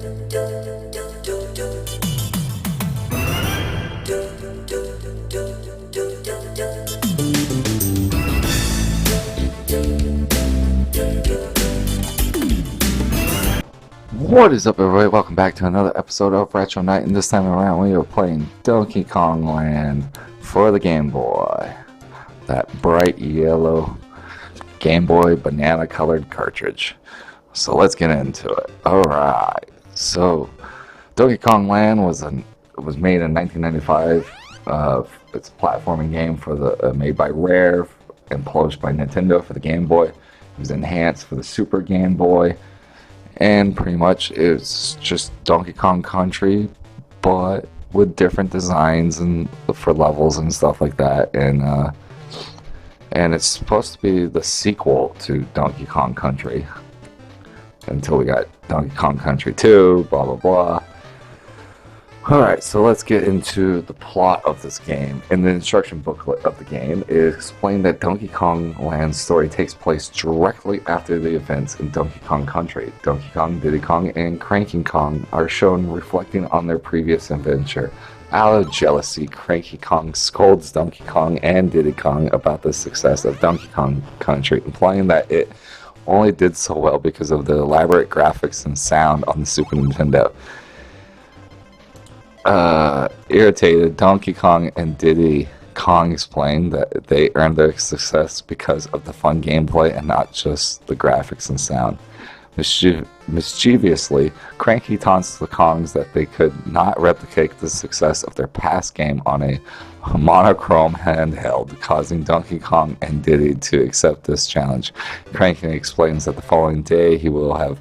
What is up, everybody? Welcome back to another episode of Retro Night, and this time around we are playing Donkey Kong Land for the Game Boy. That bright yellow Game Boy banana colored cartridge. So let's get into it. Alright, so Donkey Kong Land was made in 1995. It's a platforming game made by Rare and published by Nintendo for the Game Boy. It was enhanced for the Super Game Boy. And pretty much it's just Donkey Kong Country, but with different designs and for levels and stuff like that. And it's supposed to be the sequel to Donkey Kong Country until we got Donkey Kong Country 2, blah blah blah. Alright, so let's get into the plot of this game. In the instruction booklet of the game, it is explained that Donkey Kong Land's story takes place directly after the events in Donkey Kong Country. Donkey Kong, Diddy Kong, and Cranky Kong are shown reflecting on their previous adventure. Out of jealousy, Cranky Kong scolds Donkey Kong and Diddy Kong about the success of Donkey Kong Country, implying that it only did so well because of the elaborate graphics and sound on the Super Nintendo. Irritated, Donkey Kong and Diddy Kong explained that they earned their success because of the fun gameplay and not just the graphics and sound. Mischievously, Cranky taunts the Kongs that they could not replicate the success of their past game on a monochrome handheld, causing Donkey Kong and Diddy to accept this challenge. Cranky explains that the following day he will have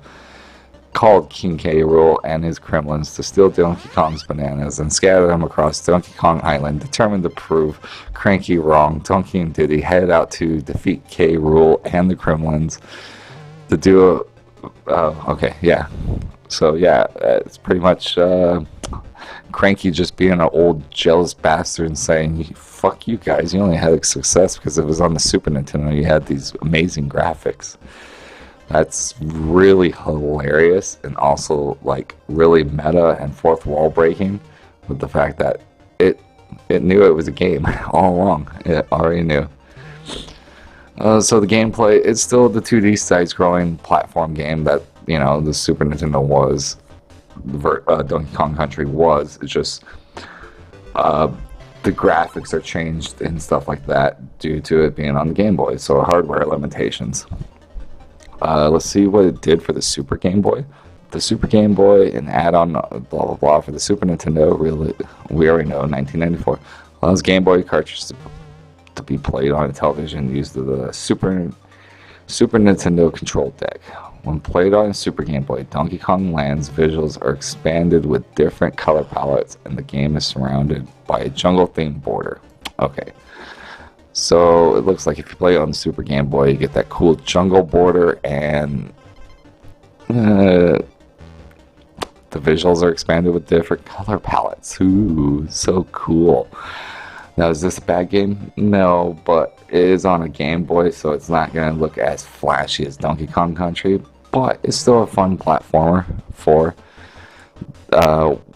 called King K. Rool and his Kremlins to steal Donkey Kong's bananas and scatter them across Donkey Kong Island. Determined to prove Cranky wrong, Donkey and Diddy head out to defeat K. Rool and the Kremlins. The duo... it's pretty much Cranky just being an old jealous bastard and saying, fuck you guys, you only had success because it was on the Super Nintendo. You had these amazing graphics. That's really hilarious and also like really meta and fourth wall breaking with the fact that it knew it was a game all along. It already knew. So the gameplay, it's still the 2D side-scrolling platform game that, you know, the Super Nintendo was, Donkey Kong Country was. It's just the graphics are changed and stuff like that due to it being on the Game Boy, so hardware limitations. Let's see what it did for the Super Game Boy. The Super Game Boy, an add-on, blah blah blah, for the Super Nintendo. Really, we already know, 1994. Allows Game Boy cartridges to be played on a television used the Super Nintendo control deck. When played on a Super Game Boy, Donkey Kong Land's visuals are expanded with different color palettes, and the game is surrounded by a jungle-themed border. Okay. So it looks like if you play it on the Super Game Boy, you get that cool jungle border, and the visuals are expanded with different color palettes. Ooh, so cool. Now, is this a bad game? No, but it is on a Game Boy, so it's not going to look as flashy as Donkey Kong Country, but it's still a fun platformer for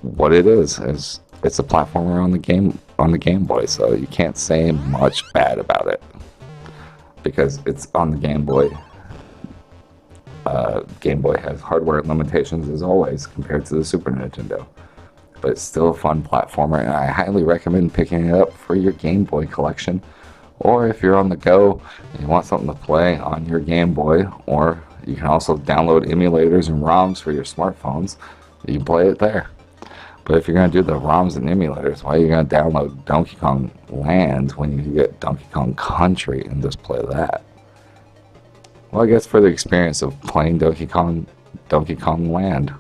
what it is. It's a platformer on the Game Boy, so you can't say much bad about it because it's on the Game Boy. Game Boy has hardware limitations as always compared to the Super Nintendo, but it's still a fun platformer, and I highly recommend picking it up for your Game Boy collection, or if you're on the go and you want something to play on your Game Boy, or you can also download emulators and ROMs for your smartphones. You can play it there. But if you're going to do the ROMs and emulators, why are you going to download Donkey Kong Land when you can get Donkey Kong Country and just play that? Well, I guess for the experience of playing Donkey Kong Land.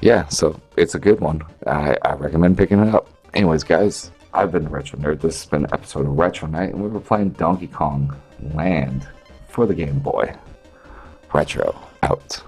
Yeah, so it's a good one. I recommend picking it up. Anyways, guys, I've been Retro Nerd. This has been an episode of Retro Night, and we were playing Donkey Kong Land for the Game Boy. Retro out.